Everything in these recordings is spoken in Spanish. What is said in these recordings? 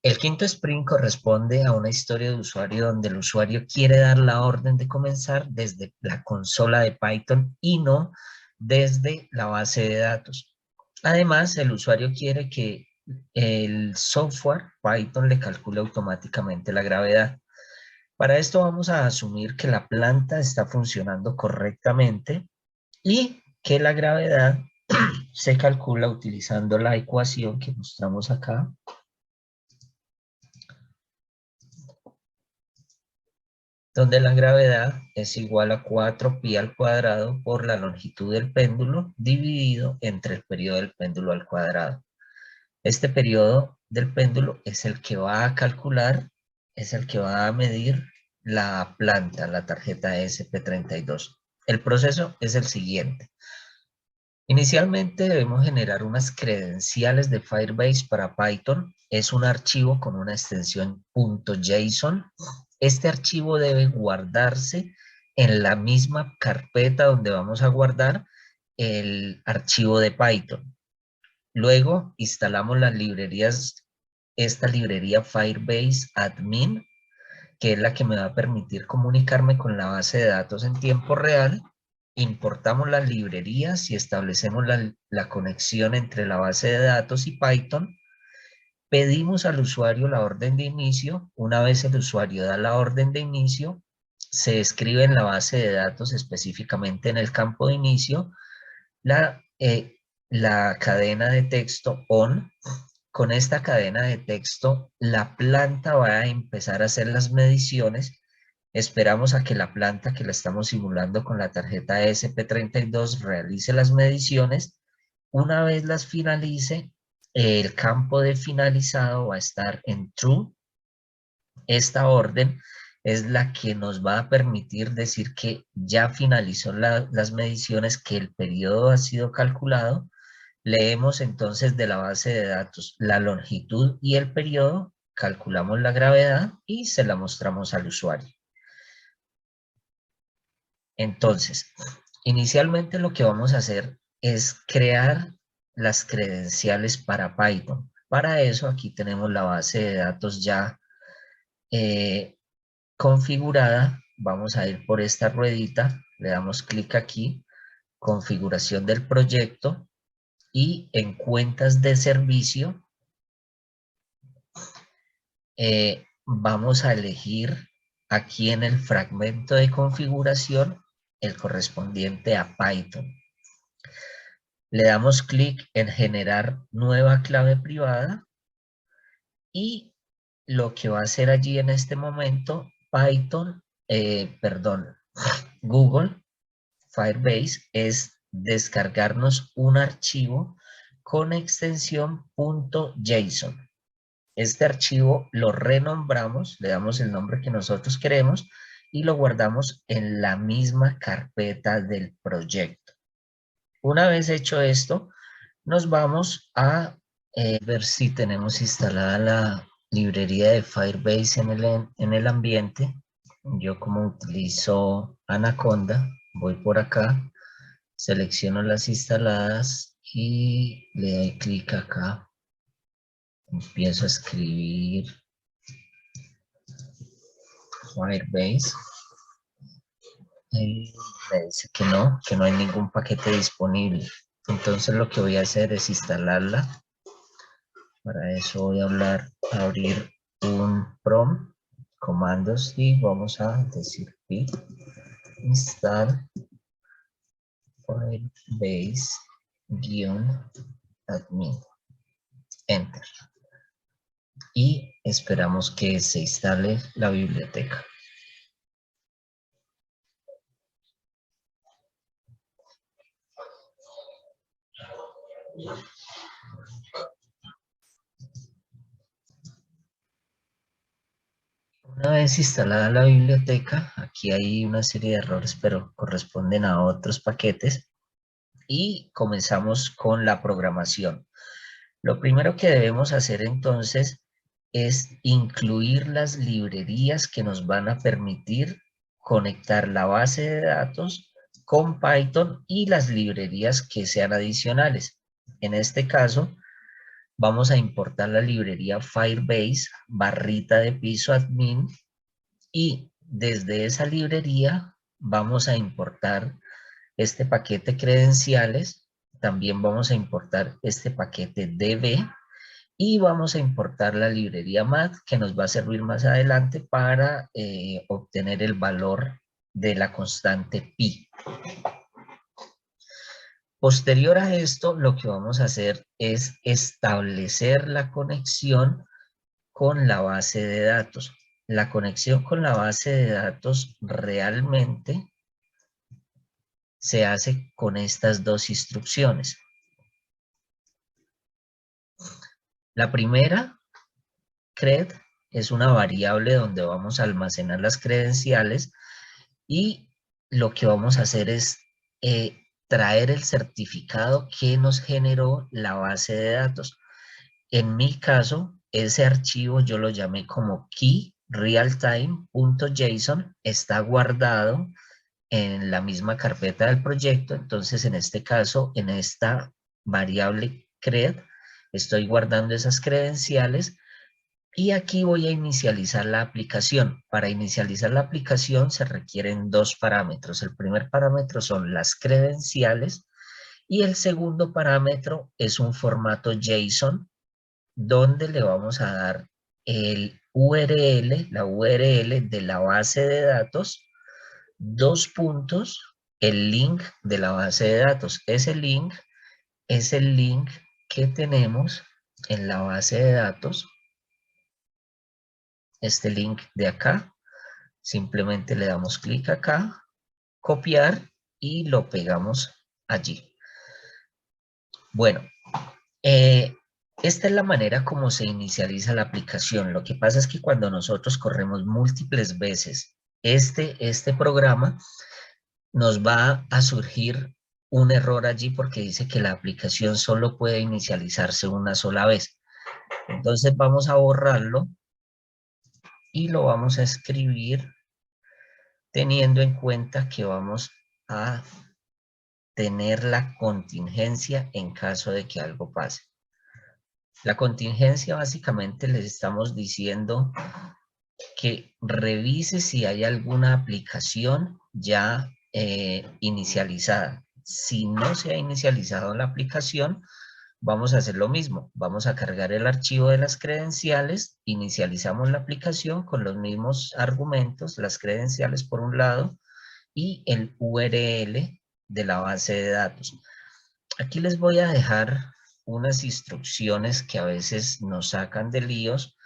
El quinto sprint corresponde a una historia de usuario donde el usuario quiere dar la orden de comenzar desde la consola de Python y no desde la base de datos. Además, el usuario quiere que el software Python le calcule automáticamente la gravedad. Para esto vamos a asumir que la planta está funcionando correctamente y que la gravedad se calcula utilizando la ecuación que mostramos acá, donde la gravedad es igual a 4pi al cuadrado por la longitud del péndulo dividido entre el periodo del péndulo al cuadrado. Este periodo del péndulo es el que va a calcular, es el que va a medir la planta, la tarjeta ESP32. El proceso es el siguiente. Inicialmente debemos generar unas credenciales de Firebase para Python. Es un archivo con una extensión .json. Este archivo debe guardarse en la misma carpeta donde vamos a guardar el archivo de Python. Luego instalamos las librerías, esta librería Firebase Admin, que es la que me va a permitir comunicarme con la base de datos en tiempo real. Importamos las librerías y establecemos la conexión entre la base de datos y Python. Pedimos al usuario la orden de inicio. Una vez el usuario da la orden de inicio, se escribe en la base de datos, específicamente en el campo de inicio, la cadena de texto on. Con esta cadena de texto, la planta va a empezar a hacer las mediciones. Esperamos a que la planta que la estamos simulando con la tarjeta ESP32 realice las mediciones. Una vez las finalice, el campo de finalizado va a estar en true. Esta orden es la que nos va a permitir decir que ya finalizó las mediciones, que el periodo ha sido calculado. Leemos entonces de la base de datos la longitud y el periodo, calculamos la gravedad y se la mostramos al usuario. Entonces, inicialmente lo que vamos a hacer es crear las credenciales para Python. Para eso aquí tenemos la base de datos ya configurada. Vamos a ir por esta ruedita, le damos clic aquí, configuración del proyecto y en cuentas de servicio vamos a elegir aquí en el fragmento de configuración el correspondiente a Python. Le damos clic en generar nueva clave privada y lo que va a hacer allí en este momento Google Firebase es descargarnos un archivo con extensión .json. Este archivo lo renombramos, le damos el nombre que nosotros queremos y lo guardamos en la misma carpeta del proyecto. Una vez hecho esto, nos vamos a ver si tenemos instalada la librería de Firebase en el ambiente. Yo como utilizo Anaconda, voy por acá, selecciono las instaladas y le doy clic acá. Empiezo a escribir Firebase. Y me dice que no hay ningún paquete disponible. Entonces lo que voy a hacer es instalarla. Para eso voy a abrir un prompt, comandos, y vamos a decir pip install Firebase-admin. Enter. Y esperamos que se instale la biblioteca. Una vez instalada la biblioteca, aquí hay una serie de errores, pero corresponden a otros paquetes. Y comenzamos con la programación. Lo primero que debemos hacer entonces es incluir las librerías que nos van a permitir conectar la base de datos con Python y las librerías que sean adicionales. En este caso, Vamos a importar la librería Firebase, barrita de piso admin, y desde esa librería vamos a importar este paquete credenciales. También vamos a importar este paquete DB y vamos a importar la librería math que nos va a servir más adelante para obtener el valor de la constante pi. Posterior a esto, lo que vamos a hacer es establecer la conexión con la base de datos. La conexión con la base de datos realmente se hace con estas dos instrucciones. La primera, cred, es una variable donde vamos a almacenar las credenciales y lo que vamos a hacer es traer el certificado que nos generó la base de datos. En mi caso, ese archivo yo lo llamé como key realtime.json, está guardado en la misma carpeta del proyecto. Entonces, en este caso, en esta variable cred, estoy guardando esas credenciales y aquí voy a inicializar la aplicación. Para inicializar la aplicación se requieren dos parámetros. El primer parámetro son las credenciales y el segundo parámetro es un formato JSON donde le vamos a dar el URL, la URL de la base de datos, dos puntos, el link de la base de datos. Ese link es el link que tenemos en la base de datos. Este link de acá, simplemente le damos clic acá, copiar y lo pegamos allí. Bueno, esta es la manera como se inicializa la aplicación. Lo que pasa es que cuando nosotros corremos múltiples veces este programa, nos va a surgir un error allí porque dice que la aplicación solo puede inicializarse una sola vez. Entonces vamos a borrarlo y lo vamos a escribir teniendo en cuenta que vamos a tener la contingencia en caso de que algo pase. La contingencia básicamente les estamos diciendo que revise si hay alguna aplicación ya inicializada. Si no se ha inicializado la aplicación, vamos a hacer lo mismo. Vamos a cargar el archivo de las credenciales, inicializamos la aplicación con los mismos argumentos, las credenciales por un lado y el URL de la base de datos. Aquí les voy a dejar unas instrucciones que a veces nos sacan de líos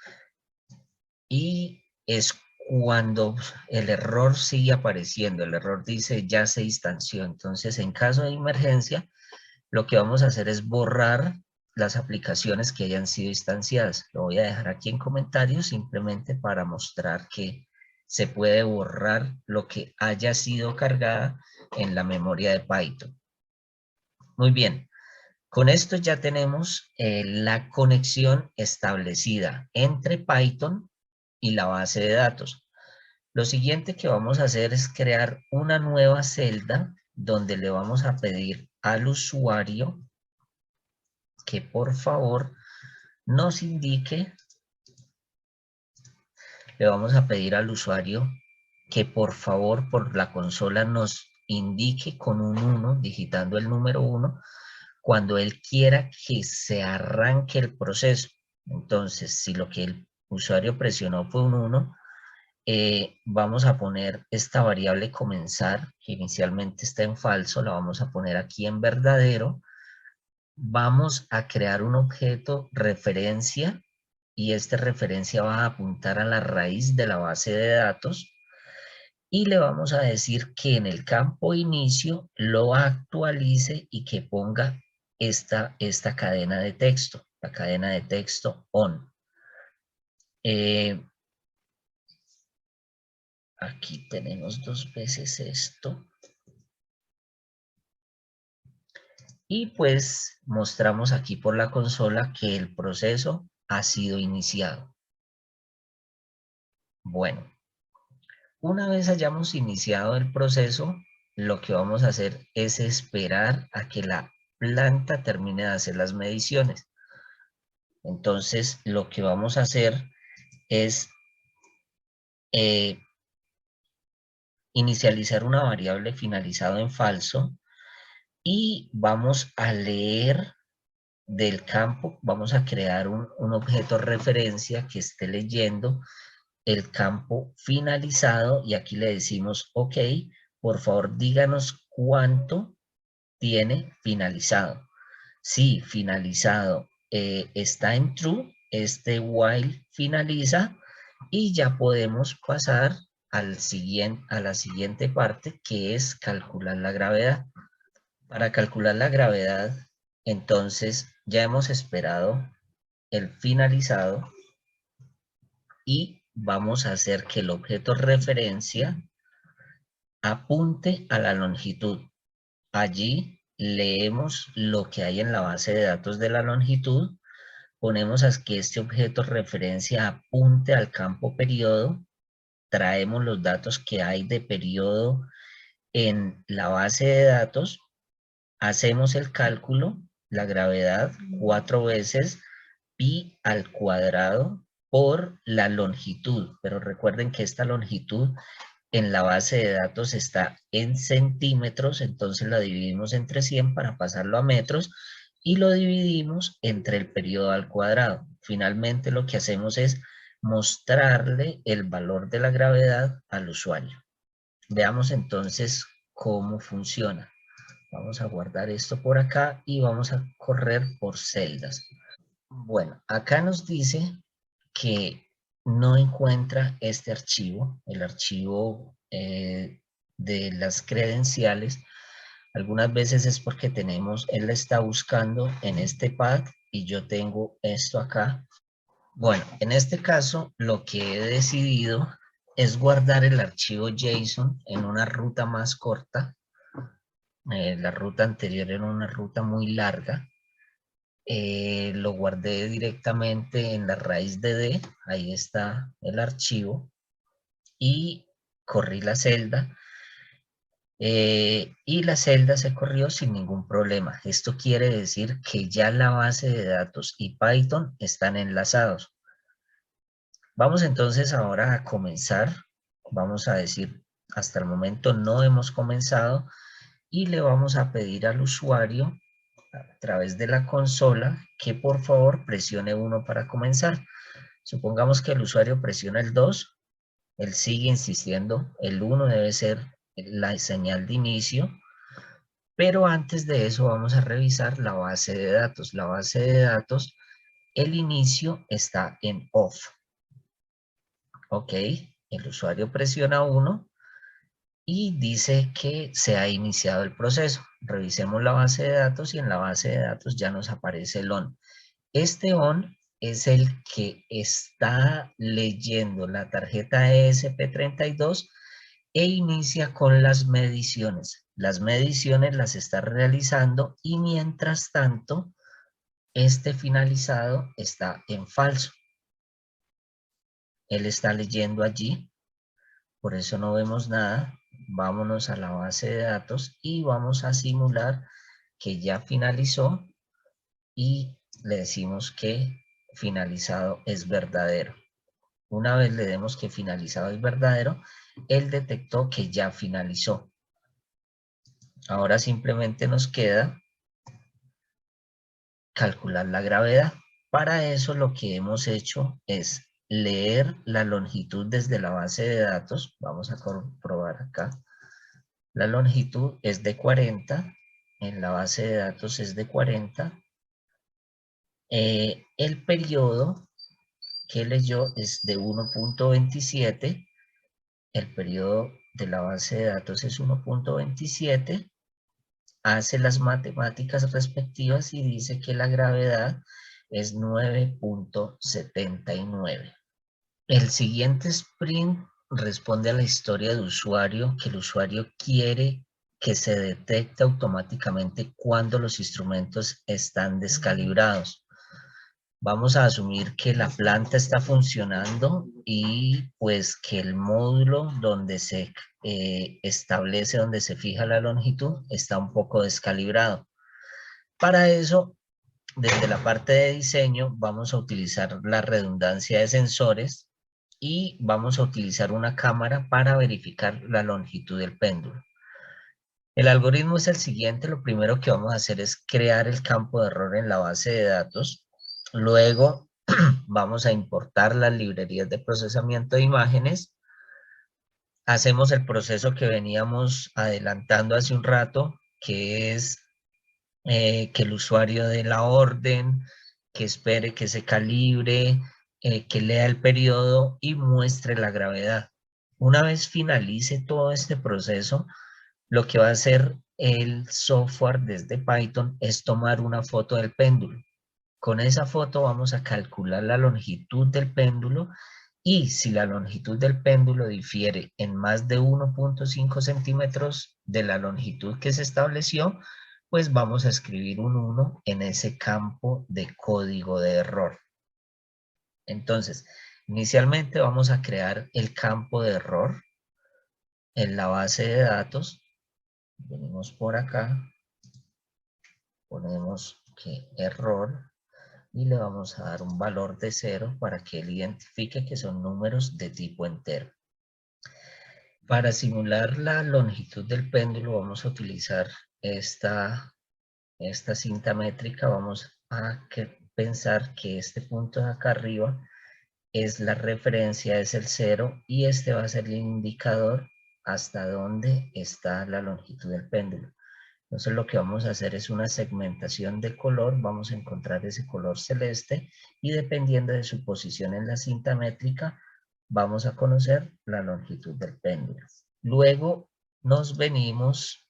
y es cuando el error sigue apareciendo. El error dice ya se instanció. Entonces, en caso de emergencia, lo que vamos a hacer es borrar las aplicaciones que hayan sido instanciadas. Lo voy a dejar aquí en comentarios simplemente para mostrar que se puede borrar lo que haya sido cargada en la memoria de Python. Muy bien. Con esto ya tenemos la conexión establecida entre Python y la base de datos. Lo siguiente que vamos a hacer es crear una nueva celda donde le vamos a pedir al usuario que por favor nos indique, le vamos a pedir al usuario que por favor por la consola nos indique con un 1, digitando el número 1, cuando él quiera que se arranque el proceso. Entonces, si lo que el usuario presionó fue un 1, vamos a poner esta variable comenzar, que inicialmente está en falso, la vamos a poner aquí en verdadero. Vamos a crear un objeto referencia y este referencia va a apuntar a la raíz de la base de datos y le vamos a decir que en el campo inicio lo actualice y que ponga esta cadena de texto, la cadena de texto on. Aquí tenemos dos veces esto. Y pues mostramos aquí por la consola que el proceso ha sido iniciado. Bueno, una vez hayamos iniciado el proceso, lo que vamos a hacer es esperar a que la planta termine de hacer las mediciones. Entonces, lo que vamos a hacer es inicializar una variable finalizado en falso y vamos a leer del campo, vamos a crear un objeto referencia que esté leyendo el campo finalizado y aquí le decimos, ok, por favor díganos cuánto tiene finalizado. Si finalizado está en true, este while finaliza y ya podemos pasar a la siguiente parte que es calcular la gravedad. Para calcular la gravedad, entonces ya hemos esperado el finalizado y vamos a hacer que el objeto referencia apunte a la longitud. Allí leemos lo que hay en la base de datos de la longitud, ponemos a que este objeto referencia apunte al campo periodo, traemos los datos que hay de periodo en la base de datos, hacemos el cálculo, la gravedad 4 veces pi al cuadrado por la longitud, pero recuerden que esta longitud en la base de datos está en centímetros, entonces la dividimos entre 100 para pasarlo a metros y lo dividimos entre el periodo al cuadrado. Finalmente lo que hacemos es mostrarle el valor de la gravedad al usuario. Veamos entonces cómo funciona. Vamos a guardar esto por acá y vamos a correr por celdas. Bueno, acá nos dice que no encuentra este archivo, el archivo de las credenciales. Algunas veces es porque él está buscando en este pad y yo tengo esto acá. Bueno, en este caso lo que he decidido es guardar el archivo JSON en una ruta más corta. La ruta anterior era una ruta muy larga. Lo guardé directamente en la raíz de D, ahí está el archivo, y corrí la celda, y la celda se corrió sin ningún problema. Esto quiere decir que ya la base de datos y Python están enlazados. Vamos entonces ahora a comenzar, vamos a decir, hasta el momento no hemos comenzado, y le vamos a pedir al usuario a través de la consola que por favor presione 1 para comenzar. Supongamos que el usuario presiona el 2, él sigue insistiendo, el 1 debe ser la señal de inicio, pero antes de eso vamos a revisar la base de datos. La base de datos, el inicio está en off. Ok, el usuario presiona 1 y dice que se ha iniciado el proceso. Revisemos la base de datos y en la base de datos ya nos aparece el on. Este on es el que está leyendo la tarjeta ESP32 e inicia con las mediciones. Las mediciones las está realizando y mientras tanto este finalizado está en falso. Él está leyendo allí, por eso no vemos nada. Vámonos a la base de datos y vamos a simular que ya finalizó y le decimos que finalizado es verdadero. Una vez le demos que finalizado es verdadero, él detectó que ya finalizó. Ahora simplemente nos queda calcular la gravedad. Para eso lo que hemos hecho es leer la longitud desde la base de datos. Vamos a comprobar acá. La longitud es de 40, en la base de datos es de 40. El periodo que leyó es de 1.27, el periodo de la base de datos es 1.27, hace las matemáticas respectivas y dice que la gravedad es 9.79. El siguiente sprint responde a la historia de usuario, que el usuario quiere que se detecte automáticamente cuando los instrumentos están descalibrados. Vamos a asumir que la planta está funcionando y pues que el módulo donde se establece, donde se fija la longitud, está un poco descalibrado. Para eso desde la parte de diseño vamos a utilizar la redundancia de sensores y vamos a utilizar una cámara para verificar la longitud del péndulo. El algoritmo es el siguiente. Lo primero que vamos a hacer es crear el campo de error en la base de datos. Luego vamos a importar las librerías de procesamiento de imágenes. Hacemos el proceso que veníamos adelantando hace un rato, que es que el usuario dé la orden, que espere que se calibre, que lea el periodo y muestre la gravedad. Una vez finalice todo este proceso, lo que va a hacer el software desde Python es tomar una foto del péndulo. Con esa foto vamos a calcular la longitud del péndulo y si la longitud del péndulo difiere en más de 1.5 centímetros de la longitud que se estableció, pues vamos a escribir un 1 en ese campo de código de error. Entonces, inicialmente vamos a crear el campo de error en la base de datos. Venimos por acá, ponemos que error y le vamos a dar un valor de 0 para que él identifique que son números de tipo entero. Para simular la longitud del péndulo vamos a utilizar esta cinta métrica. Vamos a pensar que este punto de acá arriba es la referencia, es el 0 y este va a ser el indicador hasta dónde está la longitud del péndulo. Entonces lo que vamos a hacer es una segmentación de color, vamos a encontrar ese color celeste y dependiendo de su posición en la cinta métrica vamos a conocer la longitud del péndulo. Luego nos venimos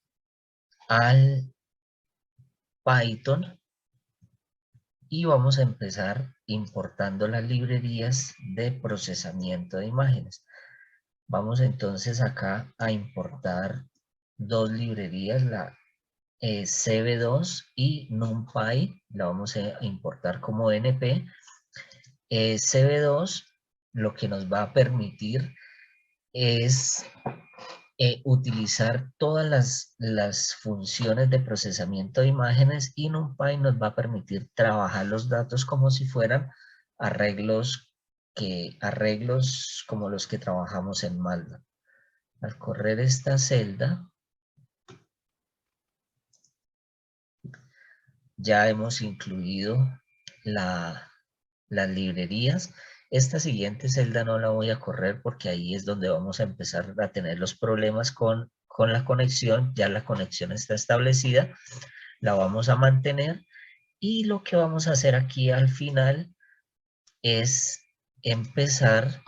al Python y vamos a empezar importando las librerías de procesamiento de imágenes. Vamos entonces acá a importar dos librerías, la CB2 y NumPy, la vamos a importar como NP. CB2 lo que nos va a permitir es utilizar todas las funciones de procesamiento de imágenes y NumPy nos va a permitir trabajar los datos como si fueran arreglos como los que trabajamos en MATLAB. Al correr esta celda, ya hemos incluido las librerías. Esta siguiente celda no la voy a correr porque ahí es donde vamos a empezar a tener los problemas con la conexión. Ya la conexión está establecida, la vamos a mantener y lo que vamos a hacer aquí al final es empezar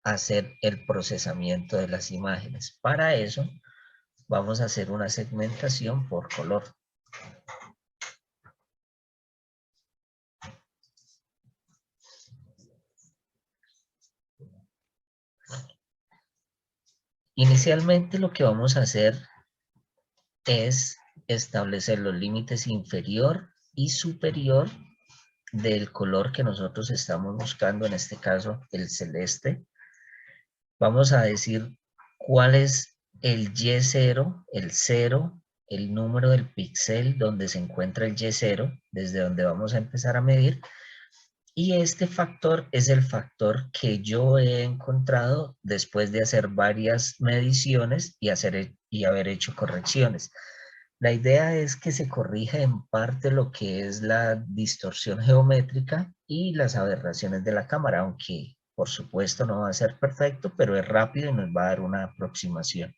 a hacer el procesamiento de las imágenes. Para eso vamos a hacer una segmentación por color. Inicialmente lo que vamos a hacer es establecer los límites inferior y superior del color que nosotros estamos buscando, en este caso el celeste. Vamos a decir cuál es el Y0, el 0, el número del píxel donde se encuentra el Y0, desde donde vamos a empezar a medir. Y este factor es el factor que yo he encontrado después de hacer varias mediciones y haber hecho correcciones. La idea es que se corrija en parte lo que es la distorsión geométrica y las aberraciones de la cámara, aunque por supuesto no va a ser perfecto, pero es rápido y nos va a dar una aproximación.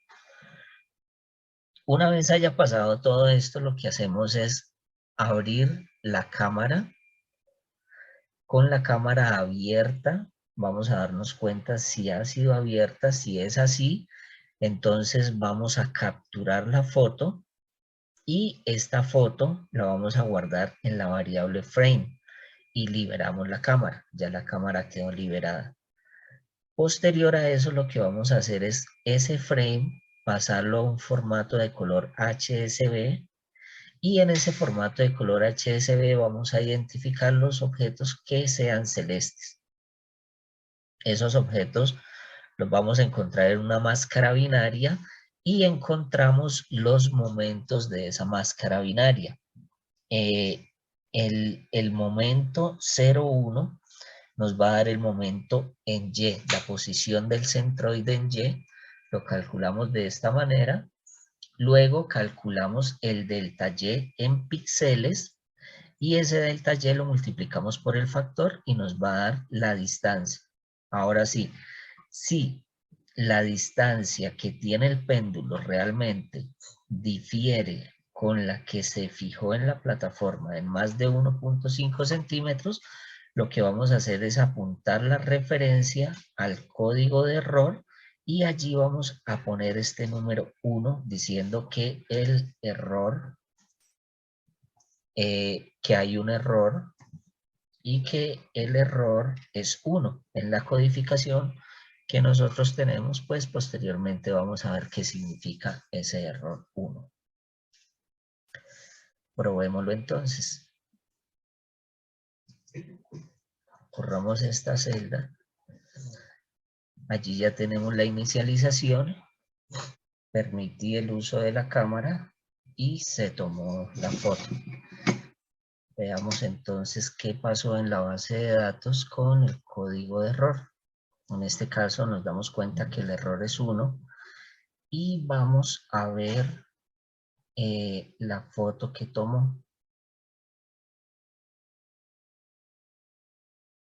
Una vez haya pasado todo esto, lo que hacemos es abrir la cámara. Con la cámara abierta, vamos a darnos cuenta si ha sido abierta. Si es así, entonces vamos a capturar la foto y esta foto la vamos a guardar en la variable frame y liberamos la cámara. Ya la cámara quedó liberada. Posterior a eso, lo que vamos a hacer es ese frame pasarlo a un formato de color HSV y en ese formato de color HSV vamos a identificar los objetos que sean celestes. Esos objetos los vamos a encontrar en una máscara binaria y encontramos los momentos de esa máscara binaria. En el momento 0,1 nos va a dar el momento en Y, la posición del centroide en Y, lo calculamos de esta manera. Luego calculamos el delta Y en píxeles y ese delta Y lo multiplicamos por el factor y nos va a dar la distancia. Ahora sí, si la distancia que tiene el péndulo realmente difiere con la que se fijó en la plataforma en más de 1,5 centímetros, lo que vamos a hacer es apuntar la referencia al código de error y allí vamos a poner este número 1 diciendo que el error, que hay un error y que el error es 1 en la codificación que nosotros tenemos, pues posteriormente vamos a ver qué significa ese error 1. Probémoslo entonces. Corramos esta celda. Allí ya tenemos la inicialización. Permití el uso de la cámara y se tomó la foto. Veamos entonces qué pasó en la base de datos con el código de error. En este caso nos damos cuenta que el error es 1 y vamos a ver la foto que tomó.